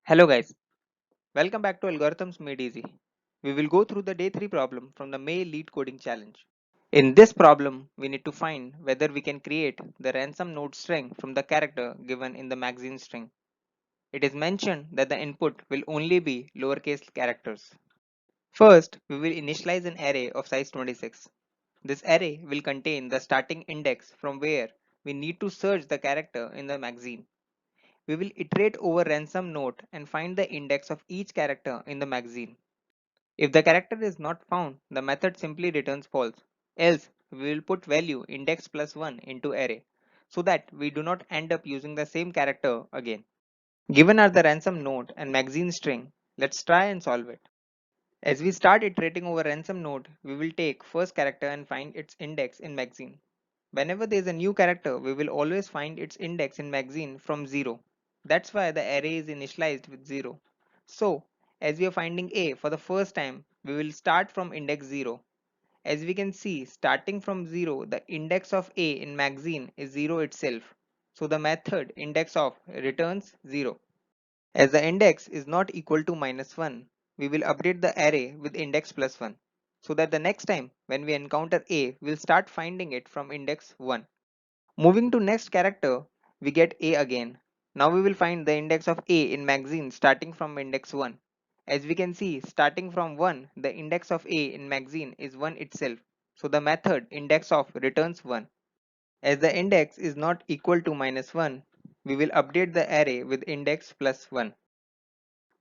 Hello guys, welcome back to Algorithms Made Easy. We will go through the day 3 problem from the May Lead Coding Challenge. In this problem, we need to find whether we can create the ransom note string from the character given in the magazine string. It is mentioned that the input will only be lowercase characters. First, we will initialize an array of size 26. This array will contain the starting index from where we need to search the character in the magazine. We will iterate over ransom note and find the index of each character in the magazine. If the character is not found, the method simply returns false. Else, we will put value index plus 1 into array so that we do not end up using the same character again. Given are the ransom note and magazine string, let's try and solve it. As we start iterating over ransom note, we will take first character and find its index in magazine. Whenever there is a new character, we will always find its index in magazine from 0. That's why the array is initialized with 0. So, as we are finding A for the first time, we will start from index 0. As we can see, starting from 0, the index of A in magazine is 0 itself. So the method index of returns 0. As the index is not equal to -1, we will update the array with index plus 1 so that the next time when we encounter A, we'll start finding it from index 1. Moving to next character, we get A again. Now we will find the index of A in magazine starting from index 1. As we can see, starting from 1, the index of A in magazine is 1 itself. So the method index of returns 1. As the index is not equal to -1, we will update the array with index plus 1.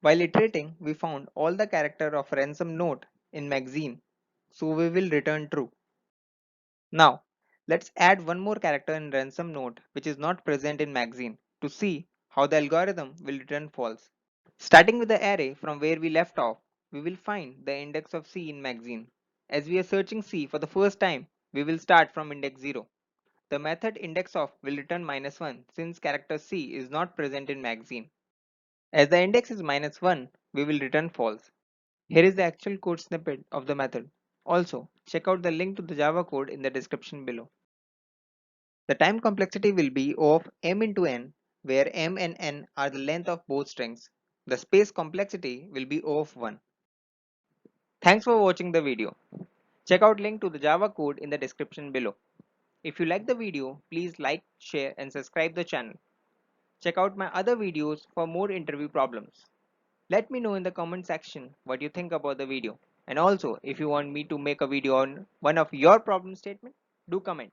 While iterating, we found all the character of ransom note in magazine, so we will return true. Now, let's add one more character in ransom note which is not present in magazine to see how the algorithm will return false. Starting with the array from where we left off, we will find the index of C in magazine. As we are searching C for the first time, we will start from index 0. The method index of will return -1 since character C is not present in magazine. As the index is -1, we will return false. Here is the actual code snippet of the method. Also, check out the link to the Java code in the description below. The time complexity will be O of m into n, where m and n are the length of both strings. The space complexity will be O of 1. Thanks for watching the video. Check out link to the Java code in the description below. If you like the video, please like, share and subscribe the channel. Check out my other videos for more interview problems. Let me know in the comment section what you think about the video. And also, if you want me to make a video on one of your problem statement, do comment.